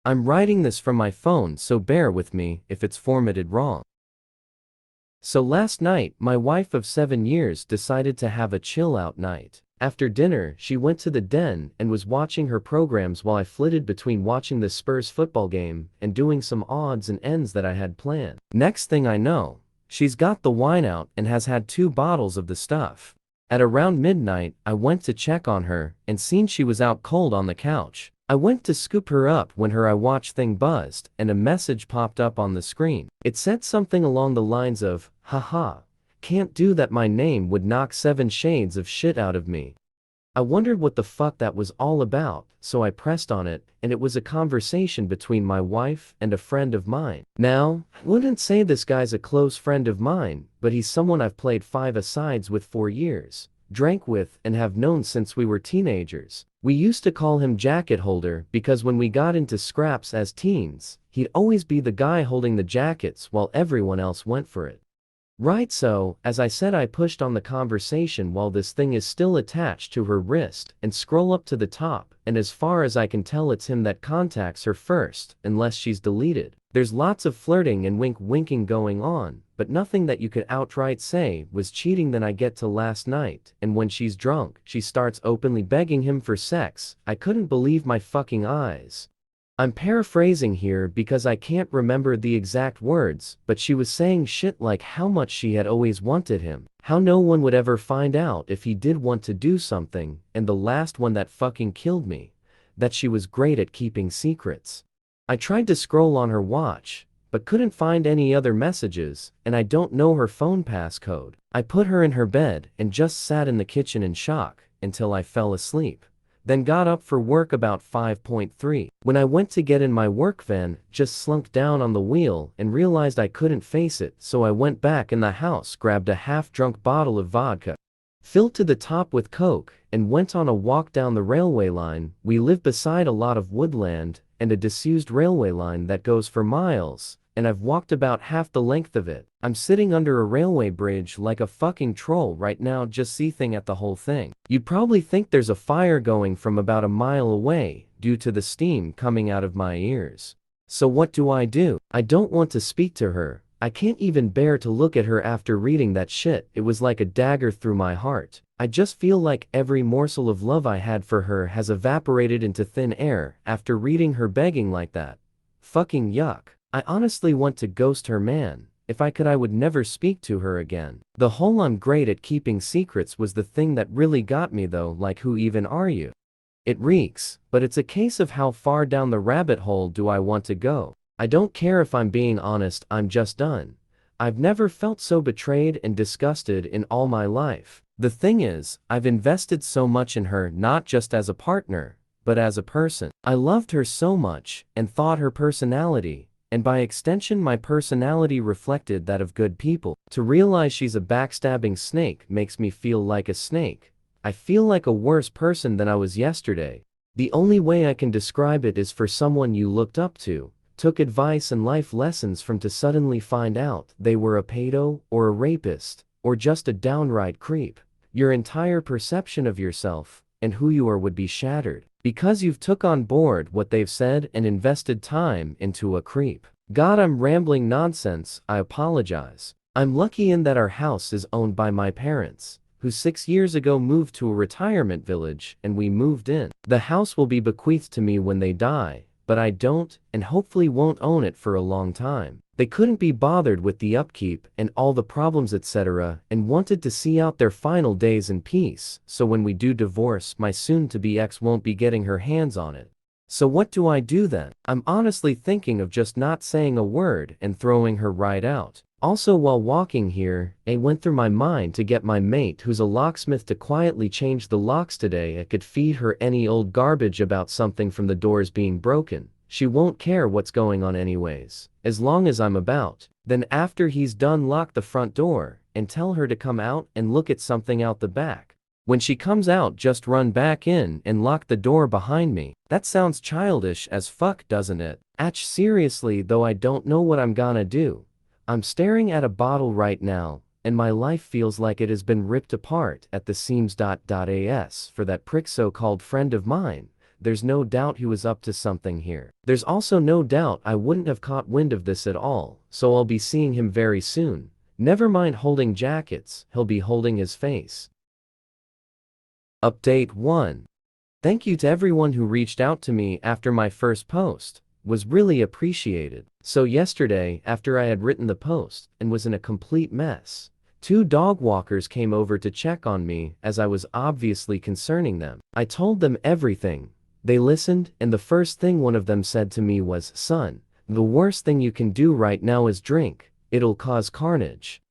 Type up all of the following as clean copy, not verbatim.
I'm writing this from my phone, so bear with me if it's formatted wrong. So last night, my wife of 7 years decided to have a chill-out night. After dinner, she went to the den and was watching her programs while I flitted between watching the Spurs football game and doing some odds and ends that I had planned. Next thing I know, she's got the wine out and has had 2 bottles of the stuff. At around midnight, I went to check on her and seen she was out cold on the couch. I went to scoop her up when her iWatch thing buzzed and a message popped up on the screen. It said something along the lines of, "Haha, can't do that, my name would knock 7 shades of shit out of me." I wondered what the fuck that was all about, so I pressed on it, and it was a conversation between my wife and a friend of mine. Now, I wouldn't say this guy's a close friend of mine, but he's someone I've played 5-a-sides with for years, drank with, and have known since we were teenagers. We used to call him Jacket Holder because when we got into scraps as teens, he'd always be the guy holding the jackets while everyone else went for it. Right, so, as I said, I pushed on the conversation while this thing is still attached to her wrist and scroll up to the top, and as far as I can tell it's him that contacts her first, unless she's deleted. There's lots of flirting and winking going on, but nothing that you could outright say was cheating. Then I get to last night, and when she's drunk, she starts openly begging him for sex. I couldn't believe my fucking eyes. I'm paraphrasing here because I can't remember the exact words, but she was saying shit like how much she had always wanted him, how no one would ever find out if he did want to do something, and the last one that fucking killed me, that she was great at keeping secrets. I tried to scroll on her watch, but couldn't find any other messages, and I don't know her phone passcode. I put her in her bed and just sat in the kitchen in shock until I fell asleep. Then got up for work about 5:3. When I went to get in my work van, just slunk down on the wheel and realized I couldn't face it, so I went back in the house, grabbed a half-drunk bottle of vodka, filled to the top with Coke, and went on a walk down the railway line. We live beside a lot of woodland and a disused railway line that goes for miles, and I've walked about half the length of it. I'm sitting under a railway bridge like a fucking troll right now, just seething at the whole thing. You'd probably think there's a fire going from about a mile away due to the steam coming out of my ears. So what do? I don't want to speak to her. I can't even bear to look at her after reading that shit. It was like a dagger through my heart. I just feel like every morsel of love I had for her has evaporated into thin air after reading her begging like that. Fucking yuck. I honestly want to ghost her, man. If I could, I would never speak to her again. The whole "I'm great at keeping secrets" was the thing that really got me though. Like, who even are you? It reeks, but it's a case of how far down the rabbit hole do I want to go? I don't care if I'm being honest, I'm just done. I've never felt so betrayed and disgusted in all my life. The thing is, I've invested so much in her, not just as a partner, but as a person. I loved her so much, and thought her personality, and by extension my personality, reflected that of good people. To realize she's a backstabbing snake makes me feel like a snake. I feel like a worse person than I was yesterday. The only way I can describe it is for someone you looked up to, took advice and life lessons from, to suddenly find out they were a pedo, or a rapist, or just a downright creep. Your entire perception of yourself and who you are would be shattered, because you've took on board what they've said and invested time into a creep. God, I'm rambling nonsense, I apologize. I'm lucky in that our house is owned by my parents, who 6 years ago moved to a retirement village and we moved in. The house will be bequeathed to me when they die, but I don't, and hopefully won't own it for a long time. They couldn't be bothered with the upkeep and all the problems etc., and wanted to see out their final days in peace, so when we do divorce, my soon-to-be ex won't be getting her hands on it. So what do I do then? I'm honestly thinking of just not saying a word and throwing her right out. Also, while walking here, it went through my mind to get my mate, who's a locksmith, to quietly change the locks today. I could feed her any old garbage about something from the doors being broken. She won't care what's going on anyways, as long as I'm about. Then after he's done, lock the front door and tell her to come out and look at something out the back. When she comes out, just run back in and lock the door behind me. That sounds childish as fuck, doesn't it? Atch, seriously though, I don't know what I'm gonna do. I'm staring at a bottle right now, and my life feels like it has been ripped apart at the seams. As for that prick so-called friend of mine, there's no doubt he was up to something here. There's also no doubt I wouldn't have caught wind of this at all, so I'll be seeing him very soon. Never mind holding jackets, he'll be holding his face. Update 1. Thank you to everyone who reached out to me after my first post. Was really appreciated. So yesterday, after I had written the post and was in a complete mess, 2 dog walkers came over to check on me as I was obviously concerning them. I told them everything. They listened, and the first thing one of them said to me was, "Son, the worst thing you can do right now is drink. It'll cause carnage."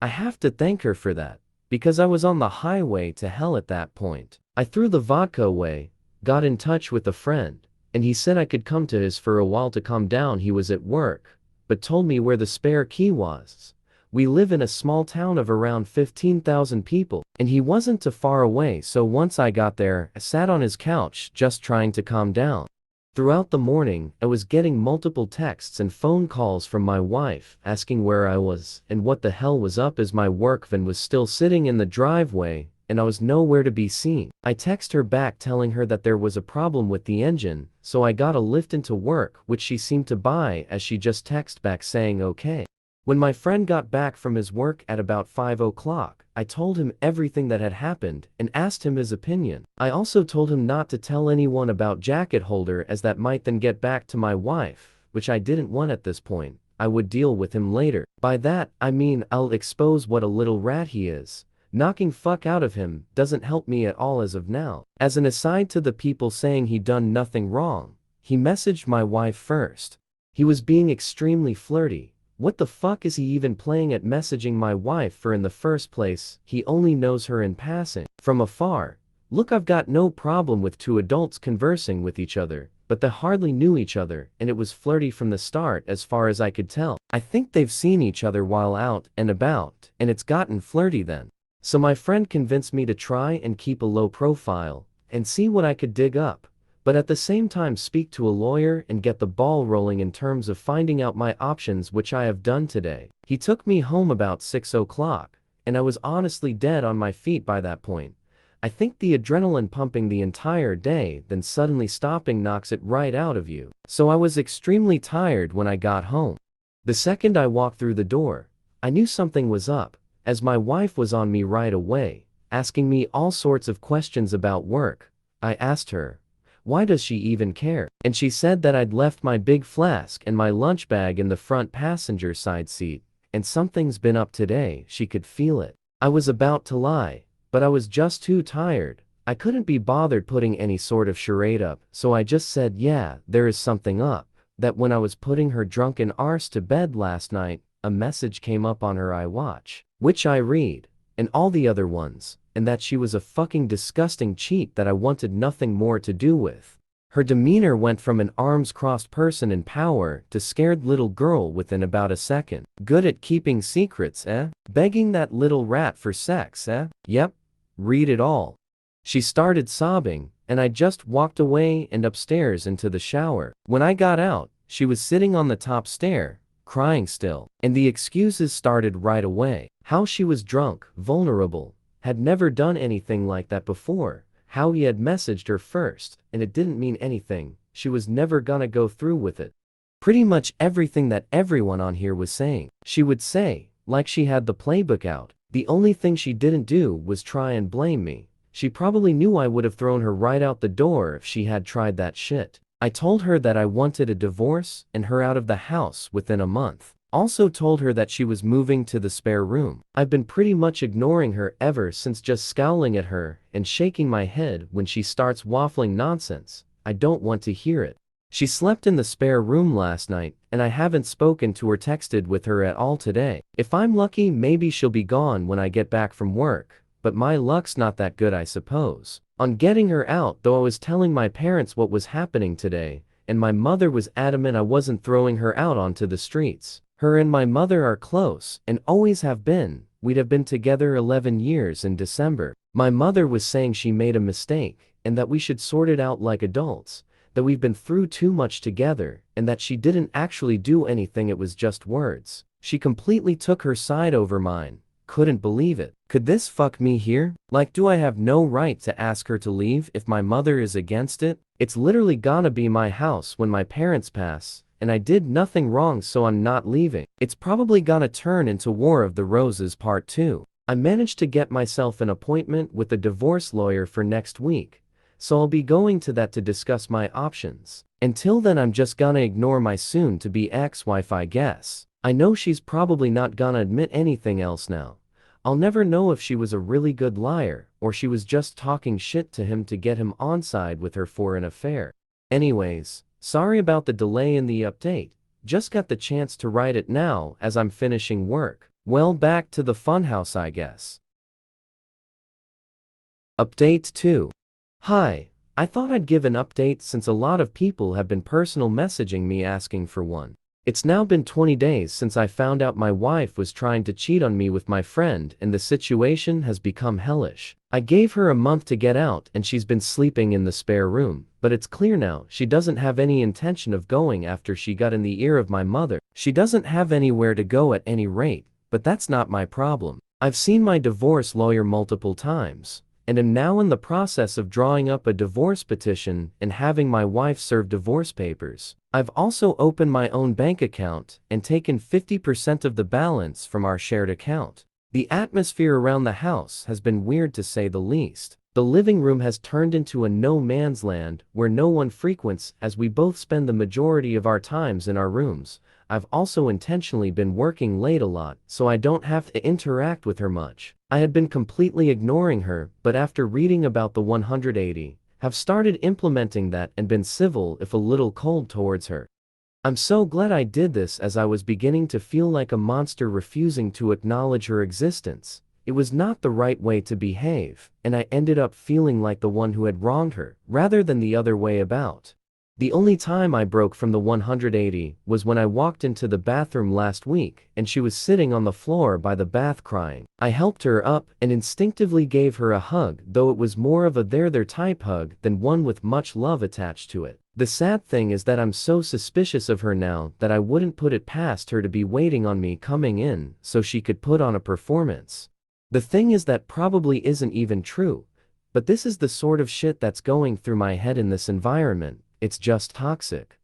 I have to thank her for that, because I was on the highway to hell at that point. I threw the vodka away, got in touch with a friend, and he said I could come to his for a while to calm down. He was at work, but told me where the spare key was. We live in a small town of around 15,000 people, and he wasn't too far away, so once I got there, I sat on his couch just trying to calm down. Throughout the morning, I was getting multiple texts and phone calls from my wife asking where I was and what the hell was up, as my work van was still sitting in the driveway and I was nowhere to be seen. I text her back telling her that there was a problem with the engine, so I got a lift into work, which she seemed to buy, as she just texted back saying okay. When my friend got back from his work at about 5 o'clock, I told him everything that had happened and asked him his opinion. I also told him not to tell anyone about jacket holder, as that might then get back to my wife, which I didn't want at this point. I would deal with him later. By that, I mean I'll expose what a little rat he is. Knocking fuck out of him doesn't help me at all as of now. As an aside to the people saying he done nothing wrong, he messaged my wife first. He was being extremely flirty. What the fuck is he even playing at messaging my wife for in the first place? He only knows her in passing, from afar. Look, I've got no problem with 2 adults conversing with each other, but they hardly knew each other, and it was flirty from the start as far as I could tell. I think they've seen each other while out and about, and it's gotten flirty then. So my friend convinced me to try and keep a low profile and see what I could dig up, but at the same time speak to a lawyer and get the ball rolling in terms of finding out my options, which I have done today. He took me home about 6 o'clock, and I was honestly dead on my feet by that point. I think the adrenaline pumping the entire day, then suddenly stopping, knocks it right out of you. So I was extremely tired when I got home. The second I walked through the door, I knew something was up, as my wife was on me right away, asking me all sorts of questions about work. I asked her, why does she even care? And she said that I'd left my big flask and my lunch bag in the front passenger side seat, and something's been up today. She could feel it. I was about to lie, but I was just too tired. I couldn't be bothered putting any sort of charade up, so I just said, yeah, there is something up. That when I was putting her drunken arse to bed last night, a message came up on her iWatch, which I read, and all the other ones, and that she was a fucking disgusting cheat that I wanted nothing more to do with. Her demeanor went from an arms-crossed person in power to scared little girl within about a second. Good at keeping secrets, eh? Begging that little rat for sex, eh? Yep. Read it all. She started sobbing, and I just walked away and upstairs into the shower. When I got out, she was sitting on the top stair, crying still, and the excuses started right away. How she was drunk, vulnerable, had never done anything like that before, how he had messaged her first, and it didn't mean anything, she was never gonna go through with it. Pretty much everything that everyone on here was saying. She would say, like she had the playbook out. The only thing she didn't do was try and blame me. She probably knew I would have thrown her right out the door if she had tried that shit. I told her that I wanted a divorce and her out of the house within a month. Also told her that she was moving to the spare room. I've been pretty much ignoring her ever since, just scowling at her and shaking my head when she starts waffling nonsense. I don't want to hear it. She slept in the spare room last night, and I haven't spoken to or texted with her at all today. If I'm lucky, maybe she'll be gone when I get back from work, but my luck's not that good, I suppose. On getting her out, though, I was telling my parents what was happening today, and my mother was adamant I wasn't throwing her out onto the streets. Her and my mother are close, and always have been. We'd have been together 11 years in December. My mother was saying she made a mistake, and that we should sort it out like adults, that we've been through too much together, and that she didn't actually do anything, it was just words. She completely took her side over mine. Couldn't believe it. Could this fuck me here? Like, do I have no right to ask her to leave if my mother is against it? It's literally gonna be my house when my parents pass, and I did nothing wrong, so I'm not leaving. It's probably gonna turn into War of the Roses Part 2. I managed to get myself an appointment with a divorce lawyer for next week, so I'll be going to that to discuss my options. Until then, I'm just gonna ignore my soon-to-be ex-wife, I guess. I know she's probably not gonna admit anything else now. I'll never know if she was a really good liar, or she was just talking shit to him to get him on side with her for an affair. Anyways, sorry about the delay in the update. Just got the chance to write it now as I'm finishing work. Well, back to the funhouse, I guess. Update 2. Hi, I thought I'd give an update since a lot of people have been personal messaging me asking for one. It's now been 20 days since I found out my wife was trying to cheat on me with my friend, and the situation has become hellish. I gave her a month to get out and she's been sleeping in the spare room, but it's clear now she doesn't have any intention of going after she got in the ear of my mother. She doesn't have anywhere to go at any rate, but that's not my problem. I've seen my divorce lawyer multiple times, and am now in the process of drawing up a divorce petition and having my wife serve divorce papers. I've also opened my own bank account and taken 50% of the balance from our shared account. The atmosphere around the house has been weird, to say the least. The living room has turned into a no man's land where no one frequents, as we both spend the majority of our times in our rooms. I've also intentionally been working late a lot, so I don't have to interact with her much. I had been completely ignoring her, but after reading about the 180, have started implementing that and been civil if a little cold towards her. I'm so glad I did this, as I was beginning to feel like a monster refusing to acknowledge her existence. It was not the right way to behave, and I ended up feeling like the one who had wronged her, rather than the other way about. The only time I broke from the 180 was when I walked into the bathroom last week and she was sitting on the floor by the bath crying. I helped her up and instinctively gave her a hug, though it was more of a there type hug than one with much love attached to it. The sad thing is that I'm so suspicious of her now that I wouldn't put it past her to be waiting on me coming in so she could put on a performance. The thing is, that probably isn't even true, but this is the sort of shit that's going through my head in this environment. It's just toxic.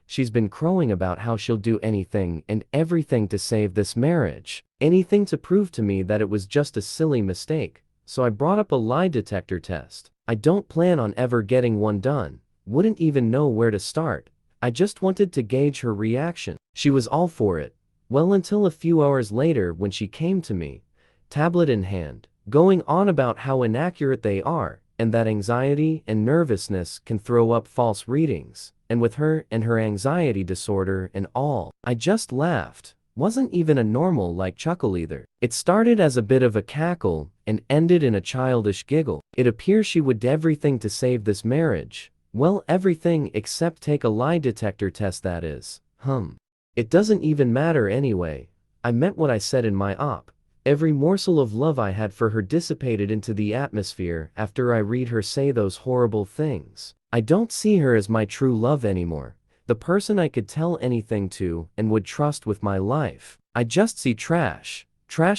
She's been crowing about how she'll do anything and everything to save this marriage, anything to prove to me that it was just a silly mistake, so I brought up a lie detector test. I don't plan on ever getting one done, wouldn't even know where to start. I just wanted to gauge her reaction. She was all for it. Well, until a few hours later when she came to me, tablet in hand, going on about how inaccurate they are, and that anxiety and nervousness can throw up false readings, and with her and her anxiety disorder and all. I just laughed. Wasn't even a normal like chuckle either. It started as a bit of a cackle and ended in a childish giggle. It appears she would do everything to save this marriage. Well, everything except take a lie detector test, that is. It doesn't even matter anyway. I meant what I said in my op. Every morsel of love I had for her dissipated into the atmosphere after I read her say those horrible things. I don't see her as my true love anymore, the person I could tell anything to and would trust with my life. I just see trash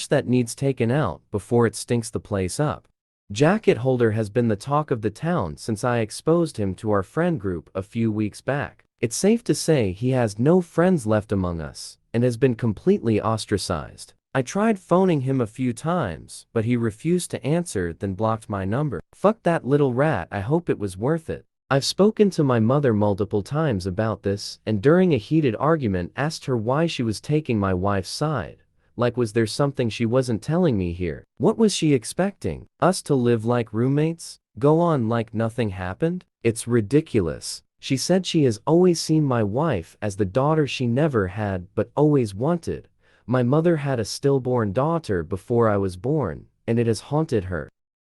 that needs taken out before it stinks the place up. Jacket holder has been the talk of the town since I exposed him to our friend group a few weeks back. It's safe to say he has no friends left among us and has been completely ostracized. I tried phoning him a few times, but he refused to answer, then blocked my number. Fuck that little rat, I hope it was worth it. I've spoken to my mother multiple times about this, and during a heated argument asked her why she was taking my wife's side. Like, was there something she wasn't telling me here? What was she expecting? Us to live like roommates? Go on like nothing happened? It's ridiculous. She said she has always seen my wife as the daughter she never had but always wanted. My mother had a stillborn daughter before I was born, and it has haunted her.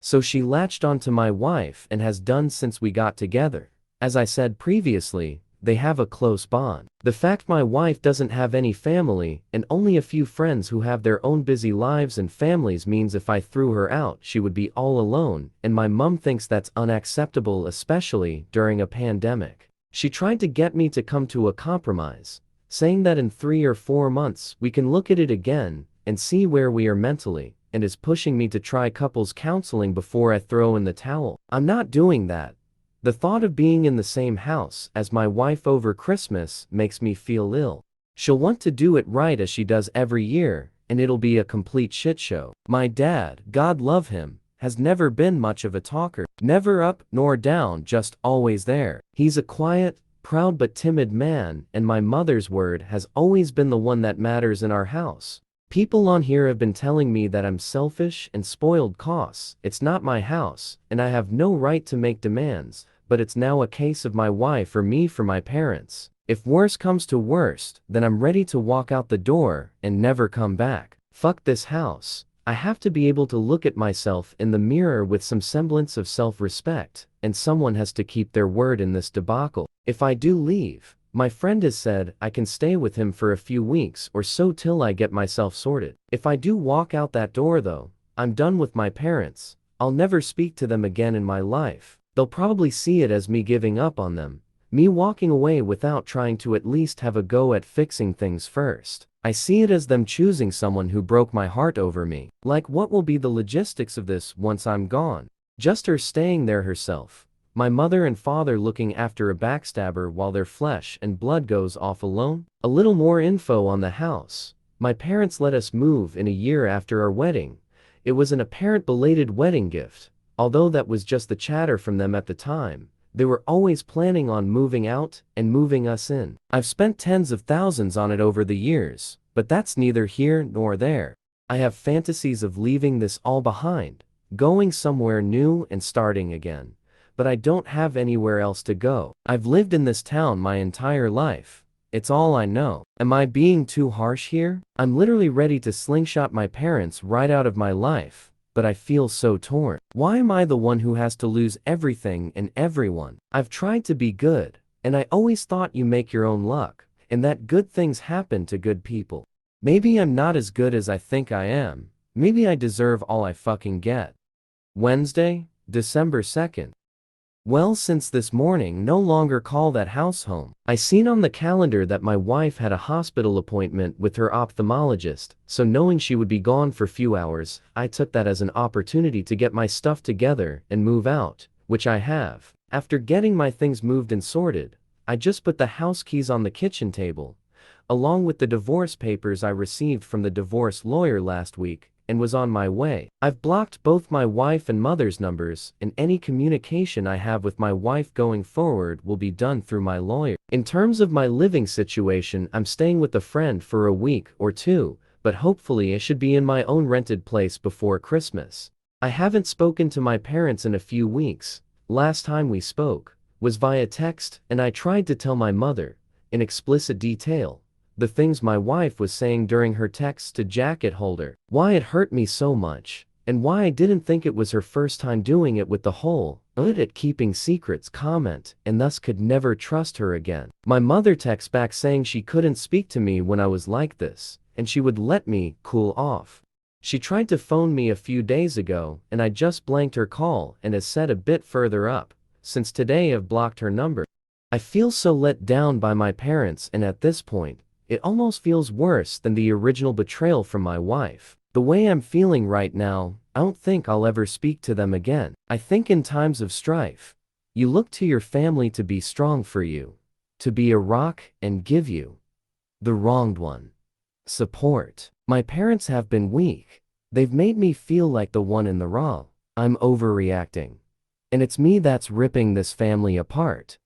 So she latched onto my wife and has done since we got together. As I said previously, they have a close bond. The fact my wife doesn't have any family and only a few friends who have their own busy lives and families means if I threw her out she would be all alone, and my mom thinks that's unacceptable, especially during a pandemic. She tried to get me to come to a compromise, saying that in 3 or 4 months we can look at it again and see where we are mentally, and is pushing me to try couples counseling before I throw in the towel. I'm not doing that. The thought of being in the same house as my wife over Christmas makes me feel ill. She'll want to do it right as she does every year, and it'll be a complete shit show. My dad, God love him, has never been much of a talker. Never up nor down, just always there. He's a quiet, proud but timid man, and my mother's word has always been the one that matters in our house. People on here have been telling me that I'm selfish and spoiled cause. It's not my house, and I have no right to make demands, but it's now a case of my wife or me for my parents. If worse comes to worst, then I'm ready to walk out the door and never come back. Fuck this house. I have to be able to look at myself in the mirror with some semblance of self-respect, and someone has to keep their word in this debacle. If I do leave, my friend has said I can stay with him for a few weeks or so till I get myself sorted. If I do walk out that door though, I'm done with my parents. I'll never speak to them again in my life. They'll probably see it as me giving up on them, me walking away without trying to at least have a go at fixing things first. I see it as them choosing someone who broke my heart over me. Like, what will be the logistics of this once I'm gone? Just her staying there herself. My mother and father looking after a backstabber while their flesh and blood goes off alone? A little more info on the house. My parents let us move in a year after our wedding. It was an apparent belated wedding gift. Although that was just the chatter from them at the time, they were always planning on moving out and moving us in. I've spent tens of thousands on it over the years, but that's neither here nor there. I have fantasies of leaving this all behind, going somewhere new and starting again. But I don't have anywhere else to go. I've lived in this town my entire life. It's all I know. Am I being too harsh here? I'm literally ready to slingshot my parents right out of my life. But I feel so torn. Why am I the one who has to lose everything and everyone? I've tried to be good, and I always thought you make your own luck, and that good things happen to good people. Maybe I'm not as good as I think I am. Maybe I deserve all I fucking get. Wednesday, December 2nd. Well, since this morning, no longer call that house home. I seen on the calendar that my wife had a hospital appointment with her ophthalmologist, so knowing she would be gone for few hours, I took that as an opportunity to get my stuff together and move out, which I have. After getting my things moved and sorted, I just put the house keys on the kitchen table, along with the divorce papers I received from the divorce lawyer last week, and was on my way. I've blocked both my wife and mother's numbers, and any communication I have with my wife going forward will be done through my lawyer. In terms of my living situation, I'm staying with a friend for a week or two, but hopefully I should be in my own rented place before Christmas. I haven't spoken to my parents in a few weeks. Last time we spoke was via text, and I tried to tell my mother, in explicit detail, the things my wife was saying during her texts to jacket holder, why it hurt me so much, and why I didn't think it was her first time doing it with the whole "good at keeping secrets" comment, and thus could never trust her again. My mother texts back saying she couldn't speak to me when I was like this, and she would let me cool off. She tried to phone me a few days ago, and I just blanked her call and has said a bit further up, since today I've blocked her number. I feel so let down by my parents, and at this point, it almost feels worse than the original betrayal from my wife. The way I'm feeling right now, I don't think I'll ever speak to them again. I think in times of strife, you look to your family to be strong for you, to be a rock and give you, the wronged one, support. My parents have been weak. They've made me feel like the one in the wrong. I'm overreacting. And it's me that's ripping this family apart.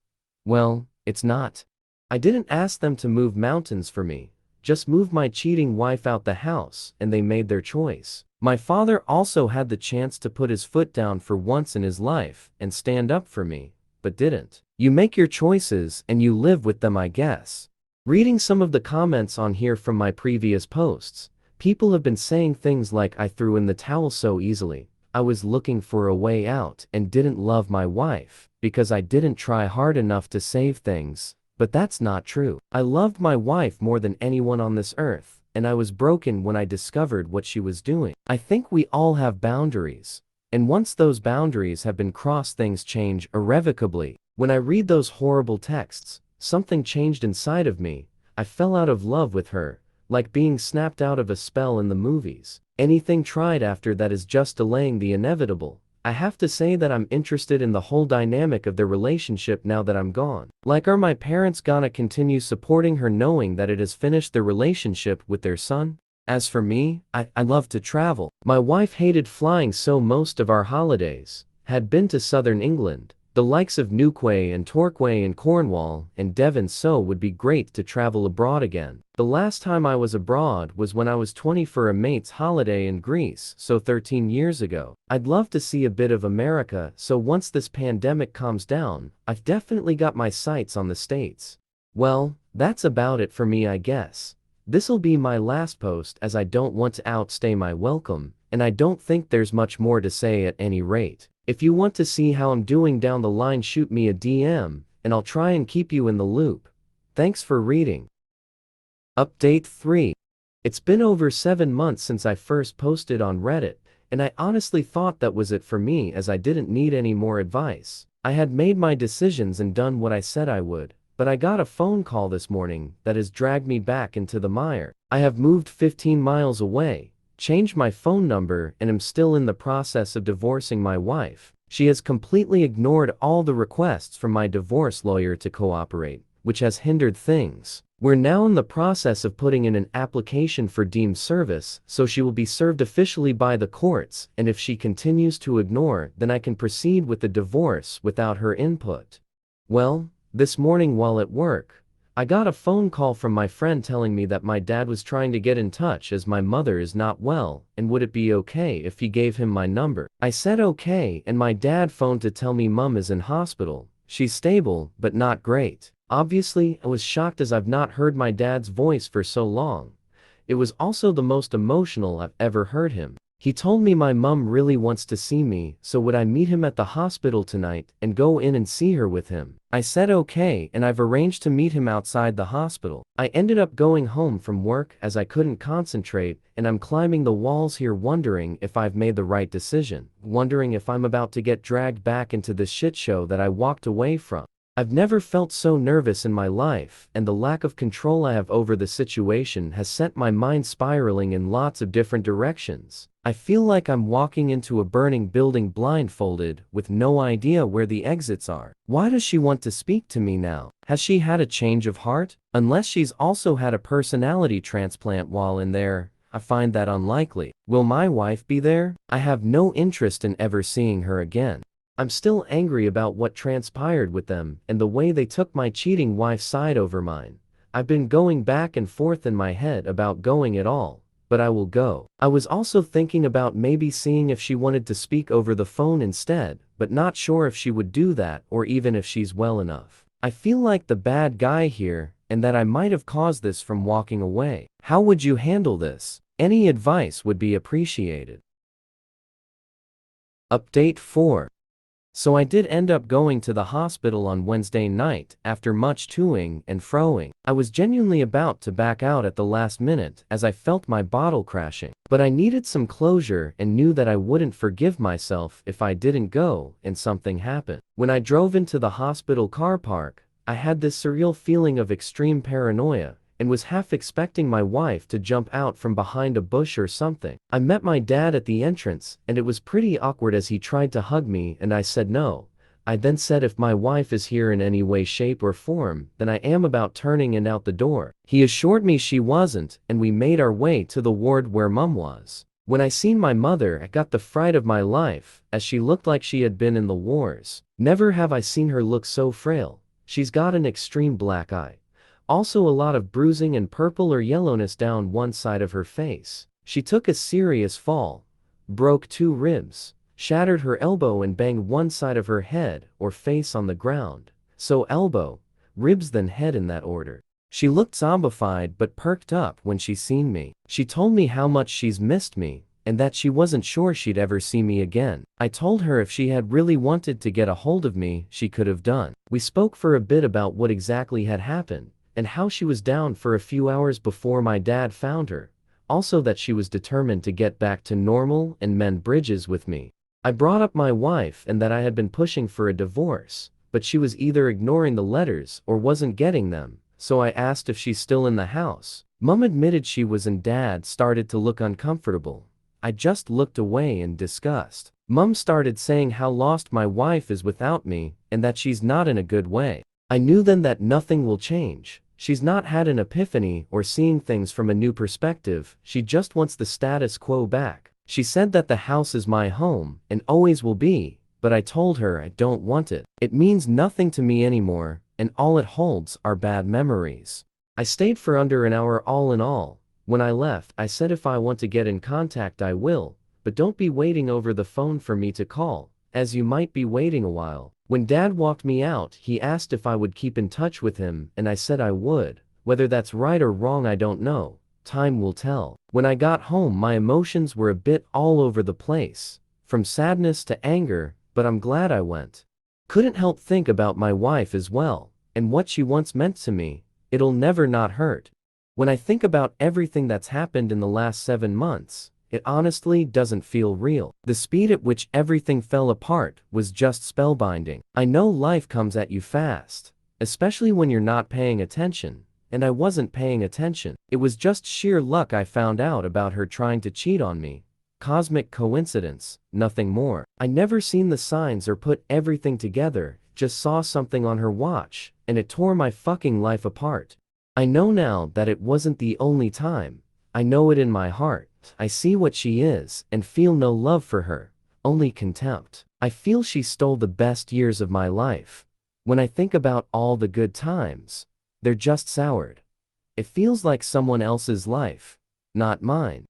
Well, it's not. I didn't ask them to move mountains for me, just move my cheating wife out the house, and they made their choice. My father also had the chance to put his foot down for once in his life and stand up for me, but didn't. You make your choices and you live with them, I guess. Reading some of the comments on here from my previous posts, people have been saying things like I threw in the towel so easily, I was looking for a way out and didn't love my wife because I didn't try hard enough to save things. But that's not true. I loved my wife more than anyone on this earth, and I was broken when I discovered what she was doing. I think we all have boundaries, and once those boundaries have been crossed, things change irrevocably. When I read those horrible texts, something changed inside of me. I fell out of love with her, like being snapped out of a spell in the movies. Anything tried after that is just delaying the inevitable. I have to say that I'm interested in the whole dynamic of their relationship now that I'm gone. Like, are my parents gonna continue supporting her knowing that it has finished their relationship with their son? As for me, I love to travel. My wife hated flying, so most of our holidays had been to southern England, the likes of Newquay and Torquay and Cornwall and Devon, so would be great to travel abroad again. The last time I was abroad was when I was 20 for a mate's holiday in Greece, so 13 years ago. I'd love to see a bit of America, so once this pandemic calms down, I've definitely got my sights on the States. Well, that's about it for me, I guess. This'll be my last post as I don't want to outstay my welcome, and I don't think there's much more to say at any rate. If you want to see how I'm doing down the line, shoot me a DM, and I'll try and keep you in the loop. Thanks for reading. Update 3. It's been over 7 months since I first posted on Reddit, and I honestly thought that was it for me, as I didn't need any more advice. I had made my decisions and done what I said I would. But I got a phone call this morning that has dragged me back into the mire. I have moved 15 miles away, changed my phone number, and am still in the process of divorcing my wife. She has completely ignored all the requests from my divorce lawyer to cooperate, which has hindered things. We're now in the process of putting in an application for deemed service, so she will be served officially by the courts, and if she continues to ignore, then I can proceed with the divorce without her input. Well, this morning while at work, I got a phone call from my friend telling me that my dad was trying to get in touch as my mother is not well, and would it be okay if he gave him my number. I said okay, and my dad phoned to tell me mum is in hospital. She's stable, but not great. Obviously, I was shocked as I've not heard my dad's voice for so long. It was also the most emotional I've ever heard him. He told me my mum really wants to see me, so would I meet him at the hospital tonight and go in and see her with him. I said okay, and I've arranged to meet him outside the hospital. I ended up going home from work as I couldn't concentrate, and I'm climbing the walls here wondering if I've made the right decision, wondering if I'm about to get dragged back into the shit show that I walked away from. I've never felt so nervous in my life, and the lack of control I have over the situation has sent my mind spiraling in lots of different directions. I feel like I'm walking into a burning building blindfolded, with no idea where the exits are. Why does she want to speak to me now? Has she had a change of heart? Unless she's also had a personality transplant while in there, I find that unlikely. Will my wife be there? I have no interest in ever seeing her again. I'm still angry about what transpired with them and the way they took my cheating wife's side over mine. I've been going back and forth in my head about going at all, but I will go. I was also thinking about maybe seeing if she wanted to speak over the phone instead, but not sure if she would do that or even if she's well enough. I feel like the bad guy here, and that I might have caused this from walking away. How would you handle this? Any advice would be appreciated. Update 4. So I did end up going to the hospital on Wednesday night after much toing and froing. I was genuinely about to back out at the last minute as I felt my bottle crashing. But I needed some closure and knew that I wouldn't forgive myself if I didn't go and something happened. When I drove into the hospital car park, I had this surreal feeling of extreme paranoia, and was half expecting my wife to jump out from behind a bush or something. I met my dad at the entrance, and it was pretty awkward as he tried to hug me and I said no. I then said if my wife is here in any way, shape or form, then I am about turning and out the door. He assured me she wasn't, and we made our way to the ward where mum was. When I seen my mother, I got the fright of my life, as she looked like she had been in the wars. Never have I seen her look so frail. She's got an extreme black eye. Also a lot of bruising and purple or yellowness down one side of her face. She took a serious fall, broke 2 ribs, shattered her elbow and banged one side of her head or face on the ground. So elbow, ribs then head in that order. She looked zombified but perked up when she seen me. She told me how much she's missed me, and that she wasn't sure she'd ever see me again. I told her if she had really wanted to get a hold of me, she could have done. We spoke for a bit about what exactly had happened, and how she was down for a few hours before my dad found her. Also that she was determined to get back to normal and mend bridges with me. I brought up my wife and that I had been pushing for a divorce, but she was either ignoring the letters or wasn't getting them, so I asked if she's still in the house. Mum admitted she was and Dad started to look uncomfortable. I just looked away in disgust. Mum started saying how lost my wife is without me, and that she's not in a good way. I knew then that nothing will change. She's not had an epiphany or seeing things from a new perspective, she just wants the status quo back. She said that the house is my home, and always will be, but I told her I don't want it. It means nothing to me anymore, and all it holds are bad memories. I stayed for under an hour all in all. When I left, I said if I want to get in contact I will, but don't be waiting over the phone for me to call, as you might be waiting a while. When Dad walked me out, he asked if I would keep in touch with him, and I said I would. Whether that's right or wrong I don't know. Time will tell. When I got home my emotions were a bit all over the place, from sadness to anger, but I'm glad I went. Couldn't help think about my wife as well, and what she once meant to me. It'll never not hurt. When I think about everything that's happened in the last 7 months, it honestly doesn't feel real. The speed at which everything fell apart was just spellbinding. I know life comes at you fast, especially when you're not paying attention, and I wasn't paying attention. It was just sheer luck I found out about her trying to cheat on me. Cosmic coincidence, nothing more. I never seen the signs or put everything together, just saw something on her watch, and it tore my fucking life apart. I know now that it wasn't the only time. I know it in my heart. I see what she is, and feel no love for her, only contempt. I feel she stole the best years of my life. When I think about all the good times, they're just soured. It feels like someone else's life, not mine.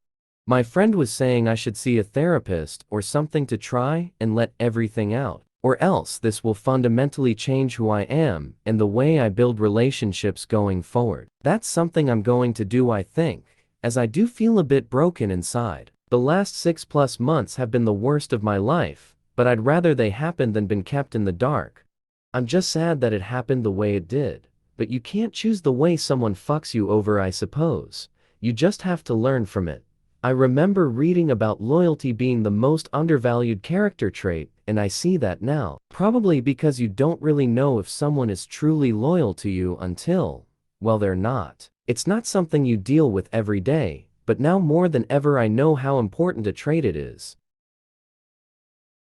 My friend was saying I should see a therapist or something to try and let everything out, or else this will fundamentally change who I am and the way I build relationships going forward. That's something I'm going to do, I think, as I do feel a bit broken inside. The last 6+ months have been the worst of my life, but I'd rather they happened than been kept in the dark. I'm just sad that it happened the way it did, but you can't choose the way someone fucks you over, I suppose. You just have to learn from it. I remember reading about loyalty being the most undervalued character trait, and I see that now. Probably because you don't really know if someone is truly loyal to you until, well, they're not. It's not something you deal with every day, but now more than ever I know how important a trait it is.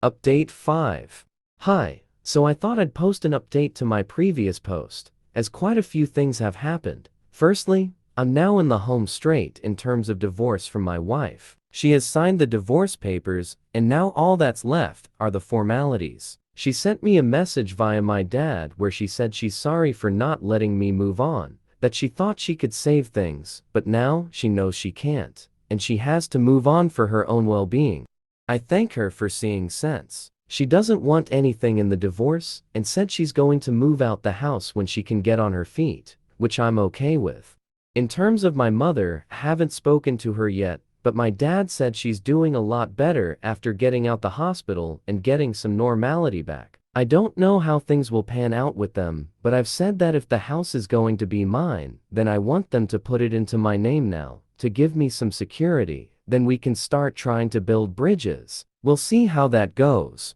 Update 5. Hi, so I thought I'd post an update to my previous post, as quite a few things have happened. Firstly, I'm now in the home straight in terms of divorce from my wife. She has signed the divorce papers, and now all that's left are the formalities. She sent me a message via my dad where she said she's sorry for not letting me move on, that she thought she could save things, but now she knows she can't, and she has to move on for her own well-being. I thank her for seeing sense. She doesn't want anything in the divorce, and said she's going to move out the house when she can get on her feet, which I'm okay with. In terms of my mother, I haven't spoken to her yet, but my dad said she's doing a lot better after getting out the hospital and getting some normality back. I don't know how things will pan out with them, but I've said that if the house is going to be mine, then I want them to put it into my name now, to give me some security, then we can start trying to build bridges. We'll see how that goes.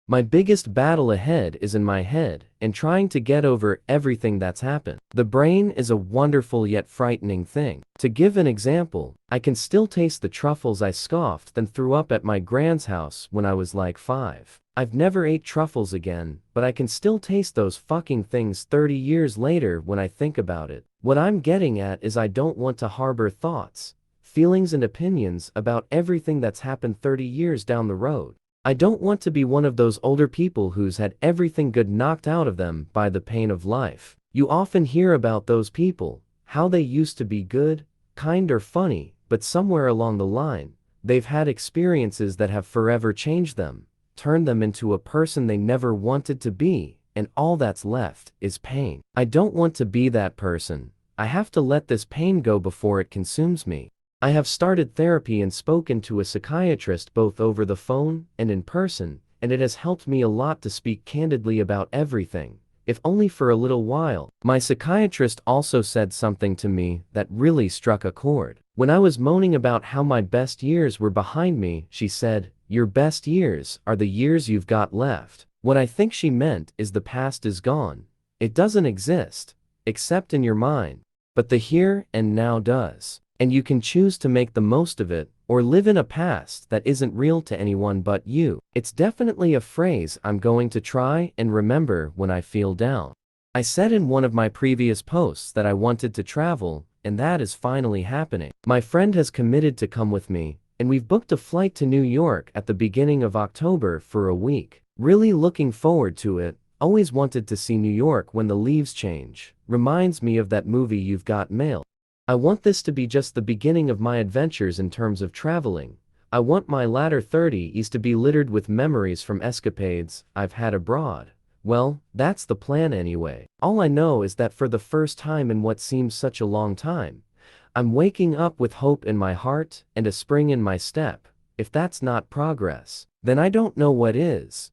My biggest battle ahead is in my head, and trying to get over everything that's happened. The brain is a wonderful yet frightening thing. To give an example, I can still taste the truffles I scoffed then threw up at my grand's house when I was like 5. I've never ate truffles again, but I can still taste those fucking things 30 years later when I think about it. What I'm getting at is I don't want to harbor thoughts, feelings and opinions about everything that's happened 30 years down the road. I don't want to be one of those older people who's had everything good knocked out of them by the pain of life. You often hear about those people, how they used to be good, kind or funny, but somewhere along the line, they've had experiences that have forever changed them, turned them into a person they never wanted to be, and all that's left is pain. I don't want to be that person. I have to let this pain go before it consumes me. I have started therapy and spoken to a psychiatrist both over the phone and in person, and it has helped me a lot to speak candidly about everything, if only for a little while. My psychiatrist also said something to me that really struck a chord. When I was moaning about how my best years were behind me, she said, "Your best years are the years you've got left." What I think she meant is the past is gone. It doesn't exist, except in your mind, but the here and now does. And you can choose to make the most of it, or live in a past that isn't real to anyone but you. It's definitely a phrase I'm going to try and remember when I feel down. I said in one of my previous posts that I wanted to travel, and that is finally happening. My friend has committed to come with me, and we've booked a flight to New York at the beginning of October for a week. Really looking forward to it. Always wanted to see New York when the leaves change. Reminds me of that movie You've Got Mail. I want this to be just the beginning of my adventures in terms of traveling. I want my latter 30s to be littered with memories from escapades I've had abroad. Well, that's the plan anyway. All I know is that for the first time in what seems such a long time, I'm waking up with hope in my heart and a spring in my step. If that's not progress, then I don't know what is.